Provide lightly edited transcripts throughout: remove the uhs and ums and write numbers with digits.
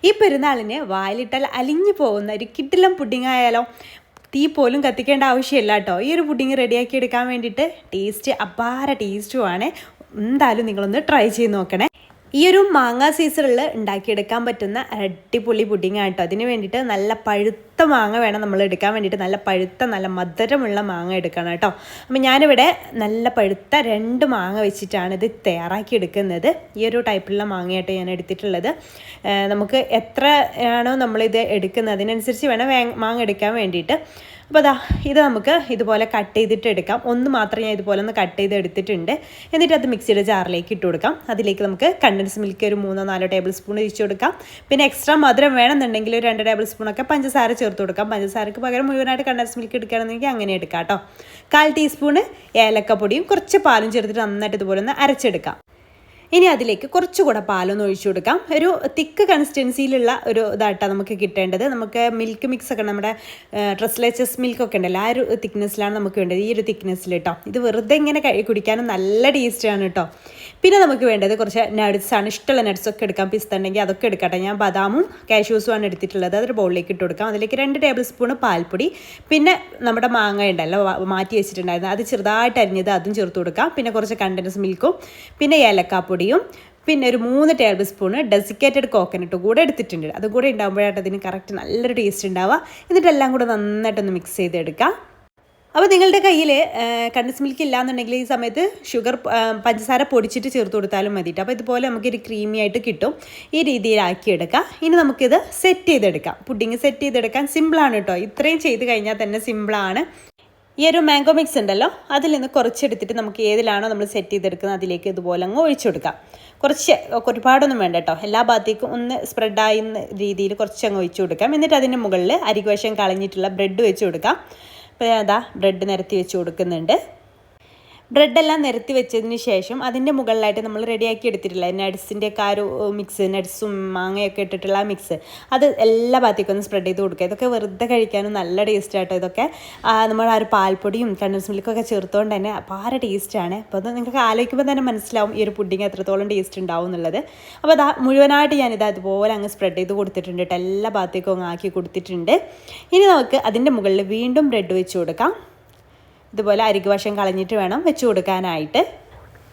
ഈ പെരുന്നാളിന് വായിലിട്ടാൽ അലിഞ്ഞു പോകുന്ന ഒരു കിടിലൻ പുഡിംഗ് ആയാലോ. തീ പോലും കത്തിക്കേണ്ട ആവശ്യമില്ല കേട്ടോ. ഈ ഒരു പുഡിംഗ് റെഡിയാക്കി എടുക്കാൻ വേണ്ടിയിട്ട് ടേസ്റ്റ് അപാര ടേസ്റ്റുമാണ്. എന്തായാലും നിങ്ങളൊന്ന് ട്രൈ ചെയ്ത് നോക്കണേ. ഈ ഒരു മാങ്ങ സീസണിൽ ഉണ്ടാക്കിയെടുക്കാൻ പറ്റുന്ന അടിപൊളി പുഡിംഗ് ആട്ടോ. അതിന് വേണ്ടിയിട്ട് നല്ല പഴുത്ത മാങ്ങ വേണം നമ്മൾ എടുക്കാൻ വേണ്ടിയിട്ട്. നല്ല പഴുത്ത നല്ല മധുരമുള്ള മാങ്ങ എടുക്കണം കേട്ടോ. അപ്പം ഞാനിവിടെ നല്ല പഴുത്ത 2 മാങ്ങ വെച്ചിട്ടാണ് ഇത് തയ്യാറാക്കി എടുക്കുന്നത്. ഈ ഒരു ടൈപ്പിലുള്ള മാങ്ങയായിട്ട് ഞാൻ എടുത്തിട്ടുള്ളത്. നമുക്ക് എത്ര ആണോ നമ്മളിത് എടുക്കുന്നത് അതിനനുസരിച്ച് വേണം മാങ്ങ എടുക്കാൻ വേണ്ടിയിട്ട്. അപ്പോൾ ഇത് നമുക്ക് ഇതുപോലെ കട്ട് ചെയ്തിട്ട് എടുക്കാം. ഒന്ന് മാത്രം ഞാൻ ഇതുപോലെ ഒന്ന് കട്ട് ചെയ്ത് എടുത്തിട്ടുണ്ട്. എന്നിട്ട് അത് മിക്സിയുടെ ജാറിലേക്ക് ഇട്ട് കൊടുക്കാം. അതിലേക്ക് നമുക്ക് കണ്ടൻസ് മിൽക്ക് ഒരു 3-4 ടേബിൾ സ്പൂൺ ഒഴിച്ച് കൊടുക്കാം. പിന്നെ എക്സ്ട്രാ മധുരം വേണമെന്നുണ്ടെങ്കിൽ ഒരു 2 ടേബിൾ സ്പൂണൊക്കെ പഞ്ചസാര ചേർത്ത് കൊടുക്കാം. പഞ്ചസാരക്ക് പകരം മുഴുവനായിട്ട് കണ്ടൻസ് മിൽക്ക് എടുക്കുകയാണെന്നുണ്ടെങ്കിൽ അങ്ങനെ എടുക്കാം കേട്ടോ. 1/4 ടീസ്പൂണ് ഏലക്കപ്പൊടിയും കുറച്ച് പാലും ചേർത്തിട്ട് നന്നായിട്ട് ഇതുപോലെ ഒന്ന് അരച്ചെടുക്കാം. ഇനി അതിലേക്ക് കുറച്ചുകൂടെ പാലൊന്ന് ഒഴിച്ചു കൊടുക്കാം. ഒരു തിക്ക് കൺസിസ്റ്റൻസിയിലുള്ള ഒരു ഇതായിട്ടാണ് നമുക്ക് കിട്ടേണ്ടത്. നമുക്ക് മിൽക്ക് മിക്സ് ഒക്കെ നമ്മുടെ ട്രസ്ലേച്ചസ് മിൽക്കൊക്കെ ഉണ്ടല്ലോ, ആ ഒരു തിക്നെസ്സിലാണ് നമുക്ക് വേണ്ടത്. ഈ ഒരു തിക്നെസ്സിൽ കേട്ടോ. ഇത് വെറുതെ ഇങ്ങനെ കുടിക്കാനും നല്ല ടേസ്റ്റാണ് കേട്ടോ. പിന്നെ നമുക്ക് വേണ്ടത് കുറച്ച് നട്ട്സാണ്. ഇഷ്ടമുള്ള നട്ട്സൊക്കെ എടുക്കാം. പിസ്ത ഉണ്ടെങ്കിൽ അതൊക്കെ എടുക്കട്ടെ. ഞാൻ ബദാമും കാഷ്യൂസുമാണ് എടുത്തിട്ടുള്ളത്. അതൊരു ബൗളിലേക്ക് ഇട്ട് കൊടുക്കാം. അതിലേക്ക് 2 ടേബിൾ സ്പൂണ് പാൽപ്പൊടി, പിന്നെ നമ്മുടെ മാങ്ങ ഉണ്ടല്ലോ മാറ്റി വെച്ചിട്ടുണ്ടായിരുന്നു, അത് ചെറുതായിട്ട് അരിഞ്ഞത് അതും ചേർത്ത് കൊടുക്കാം. പിന്നെ കുറച്ച് കണ്ടൻസ് മിൽക്കും പിന്നെ ഏലക്കാപ്പൊടിയും പിന്നെ ഒരു 3 ടേബിൾ സ്പൂണ് ഡെസിക്കേറ്റഡ് കോക്കനട്ട് കൂടെ എടുത്തിട്ടുണ്ട്. അതുകൂടെ ഉണ്ടാകുമ്പോഴായിട്ട് അതിന് കറക്റ്റ് നല്ലൊരു ടേസ്റ്റ് ഉണ്ടാവുക. എന്നിട്ടെല്ലാം കൂടെ നന്നായിട്ടൊന്ന് മിക്സ് ചെയ്തെടുക്കാം. അപ്പോൾ നിങ്ങളുടെ കയ്യിൽ കണ്ടൻസ് മിൽക്ക് ഇല്ലയെന്നുണ്ടെങ്കിൽ ഈ സമയത്ത് പഞ്ചസാര പൊടിച്ചിട്ട് ചേർത്ത് കൊടുത്താലും മതിയിട്ട്. അപ്പോൾ ഇതുപോലെ നമുക്കൊരു ക്രീമി ആയിട്ട് കിട്ടും. ഈ രീതിയിലാക്കിയെടുക്കാം. ഇനി നമുക്കിത് സെറ്റ് ചെയ്തെടുക്കാം. പുഡിങ് സെറ്റ് ചെയ്തെടുക്കാൻ സിമ്പിളാണ് കേട്ടോ. ഇത്രയും ചെയ്ത് കഴിഞ്ഞാൽ തന്നെ സിമ്പിളാണ്. ഈ ഒരു മാംഗോ മിക്സ് ഉണ്ടല്ലോ, അതിൽ നിന്ന് കുറച്ചെടുത്തിട്ട് നമുക്ക് ഏതിലാണോ നമ്മൾ സെറ്റ് ചെയ്തെടുക്കുന്നത് അതിലേക്ക് ഇതുപോലെ അങ്ങ് ഒഴിച്ചു കൊടുക്കാം. ഒരുപാടൊന്നും വേണ്ട കേട്ടോ. എല്ലാ ഭാഗത്തേക്കും ഒന്ന് സ്പ്രെഡായുന്ന രീതിയിൽ കുറച്ചങ്ങ് ഒഴിച്ചു കൊടുക്കാം. എന്നിട്ട് അതിൻ്റെ മുകളിൽ അരികുവശം കളഞ്ഞിട്ടുള്ള ബ്രെഡ് വെച്ച് കൊടുക്കാം. അപ്പോൾ ബ്രെഡ് നിരത്തി വെച്ച് കൊടുക്കുന്നുണ്ട്. ബ്രെഡെല്ലാം നിരത്തി വെച്ചതിന് ശേഷം അതിൻ്റെ മുകളിലായിട്ട് നമ്മൾ റെഡിയാക്കി എടുത്തിട്ടില്ല നട്ട്സിൻ്റെ ഒക്കെ ആ ഒരു മിക്സ്, നട്ട്സും മാങ്ങയൊക്കെ ഇട്ടിട്ടുള്ള ആ മിക്സ്, അത് എല്ലാ ഭാഗത്തേക്കും ഒന്ന് സ്പ്രെഡ് ചെയ്ത് കൊടുക്കുക. ഇതൊക്കെ വെറുതെ കഴിക്കാനും നല്ല ടേസ്റ്റ് ആട്ടോ. ഇതൊക്കെ നമ്മൾ ആ ഒരു പാൽപ്പൊടിയും കണ്ടൻസ് മിൽക്കൊക്കെ ചേർത്തുകൊണ്ട് തന്നെ അപാര ടേസ്റ്റാണ്. അപ്പോൾ അത് നിങ്ങൾക്ക് ആലോചിക്കുമ്പോൾ തന്നെ മനസ്സിലാവും ഈ ഒരു പുഡിങ് എത്രത്തോളം ടേസ്റ്റ് ഉണ്ടാവും എന്നുള്ളത്. അപ്പോൾ മുഴുവനായിട്ട് ഞാനിത് അതുപോലെ അങ്ങ് സ്പ്രെഡ് ചെയ്ത് കൊടുത്തിട്ടുണ്ട് കേട്ടോ. എല്ലാ ഭാഗത്തേക്കും അങ്ങ് ആക്കി കൊടുത്തിട്ടുണ്ട്. ഇനി നമുക്ക് അതിൻ്റെ മുകളിൽ വീണ്ടും ബ്രെഡ് വെച്ച് കൊടുക്കാം. ഇതുപോലെ അരികുവശം കളഞ്ഞിട്ട് വേണം വെച്ച് കൊടുക്കാനായിട്ട്.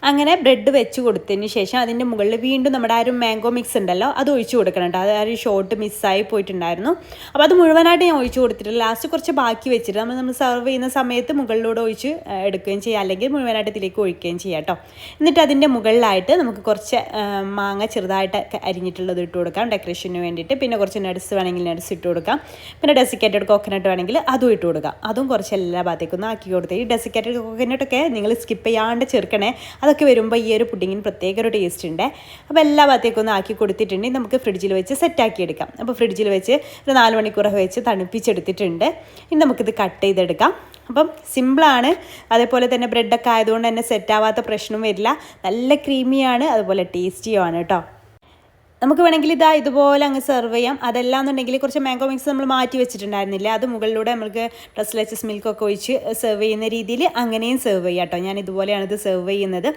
അങ്ങനെ ബ്രെഡ് വെച്ച് കൊടുത്തതിന് ശേഷം അതിൻ്റെ മുകളിൽ വീണ്ടും നമ്മുടെ ആ ഒരു മാംഗോ മിക്സ് ഉണ്ടല്ലോ അത് ഒഴിച്ച് കൊടുക്കണം കേട്ടോ. അത് ആ ഒരു ഷോട്ട് മിസ്സായി പോയിട്ടുണ്ടായിരുന്നു. അപ്പോൾ അത് മുഴുവനായിട്ട് ഞാൻ ഒഴിച്ച് കൊടുത്തിട്ടില്ല. ലാസ്റ്റ് കുറച്ച് ബാക്കി വെച്ചിട്ട് നമ്മൾ സെർവ് ചെയ്യുന്ന സമയത്ത് മുകളിലൂടെ ഒഴിച്ച് എടുക്കുകയും ചെയ്യാം, അല്ലെങ്കിൽ മുഴുവനായിട്ട് ഇതിലേക്ക് ഒഴിക്കുകയും ചെയ്യാം കേട്ടോ. എന്നിട്ട് അതിൻ്റെ മുകളിലായിട്ട് നമുക്ക് കുറച്ച് മാങ്ങ ചെറുതായിട്ട് അരിഞ്ഞിട്ടുള്ളത് ഇട്ട് കൊടുക്കാം ഡെക്കറേഷന് വേണ്ടിയിട്ട്. പിന്നെ കുറച്ച് നട്ട്സ് വേണമെങ്കിൽ നട്ട്സ് ഇട്ട് കൊടുക്കാം. പിന്നെ ഡെസിക്കേറ്റഡ് കോക്കനട്ട് വേണമെങ്കിൽ അതും ഇട്ട് കൊടുക്കാം. അതും കുറച്ച് എല്ലാ ഭാഗത്തേക്കൊന്നും ആക്കി കൊടുത്ത്. ഈ ഡെസിക്കേറ്റഡ് കോക്കനട്ടൊക്കെ നിങ്ങൾ സ്കിപ്പ് ചെയ്യാണ്ട് ചേർക്കണേ. അതൊക്കെ വരുമ്പോൾ ഈ ഒരു പുഡിങ്ങിന് പ്രത്യേക ഒരു ടേസ്റ്റ് ഉണ്ട്. അപ്പോൾ എല്ലാ ഭാഗത്തേക്കും ഒന്ന് ആക്കി കൊടുത്തിട്ടുണ്ടെങ്കിൽ നമുക്ക് ഫ്രിഡ്ജിൽ വെച്ച് സെറ്റാക്കി എടുക്കാം. അപ്പോൾ ഫ്രിഡ്ജിൽ വെച്ച് ഒരു 4 മണിക്കൂറൊക്കെ വെച്ച് തണുപ്പിച്ചെടുത്തിട്ടുണ്ട്. ഇനി നമുക്കിത് കട്ട് ചെയ്തെടുക്കാം. അപ്പം സിമ്പിളാണ്. അതേപോലെ തന്നെ ബ്രെഡൊക്കെ ആയതുകൊണ്ട് തന്നെ സെറ്റാവാത്ത പ്രശ്നവും വരില്ല. നല്ല ക്രീമിയാണ്, അതുപോലെ ടേസ്റ്റിയുമാണ് കേട്ടോ. നമുക്ക് വേണമെങ്കിൽ ഇതുപോലെ അങ്ങ് സെർവ് ചെയ്യാം. അതല്ലാന്നുണ്ടെങ്കിൽ കുറച്ച് മാംഗോ മിക്സ് നമ്മൾ മാറ്റി വെച്ചിട്ടുണ്ടായിരുന്നില്ല, അത് മുകളിലൂടെ നമുക്ക് ട്രസ്ലേച്ചസ് മിൽക്കൊക്കെ ഒഴിച്ച് സെർവ് ചെയ്യുന്ന രീതിയിൽ അങ്ങനെയും സെർവ് ചെയ്യാം കേട്ടോ. ഞാൻ ഇതുപോലെയാണ് ഇത് സെർവ് ചെയ്യുന്നത്.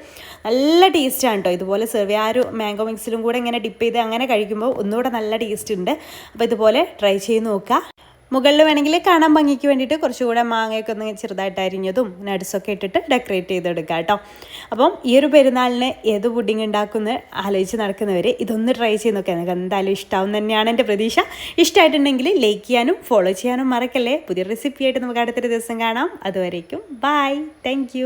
നല്ല ടേസ്റ്റാണ് കേട്ടോ. ഇതുപോലെ സെർവ് ചെയ്യുക. ആ ഒരു മാംഗോ മിക്സിലും കൂടെ ഇങ്ങനെ ഡിപ്പ് ചെയ്ത് അങ്ങനെ കഴിക്കുമ്പോൾ ഒന്നുകൂടെ നല്ല ടേസ്റ്റ് ഉണ്ട്. അപ്പോൾ ഇതുപോലെ ട്രൈ ചെയ്ത് നോക്കുക. മുകളിൽ വേണമെങ്കിൽ കാണാൻ ഭംഗിക്ക് വേണ്ടിയിട്ട് കുറച്ചുകൂടെ മാങ്ങയൊക്കെ ഒന്ന് ചെറുതായിട്ട് അരിഞ്ഞതും നട്ട്സൊക്കെ ഇട്ടിട്ട് ഡെക്കറേറ്റ് ചെയ്തെടുക്കുക കേട്ടോ. അപ്പം ഈ ഒരു പെരുന്നാളിന് ഏത് പുഡിങ് ഉണ്ടാക്കുന്ന ആലോചിച്ച് നടക്കുന്നവർ ഇതൊന്ന് ട്രൈ ചെയ്ത് നോക്കുക. നിങ്ങൾക്ക് എന്തായാലും ഇഷ്ടമാവും തന്നെയാണ് എൻ്റെ പ്രതീക്ഷ. ഇഷ്ടമായിട്ടുണ്ടെങ്കിൽ ലൈക്ക് ചെയ്യാനും ഫോളോ ചെയ്യാനും മറക്കല്ലേ. പുതിയ റെസിപ്പിയായിട്ട് നമുക്ക് അടുത്തൊരു ദിവസം കാണാം. അതുവരേക്കും ബൈ. താങ്ക്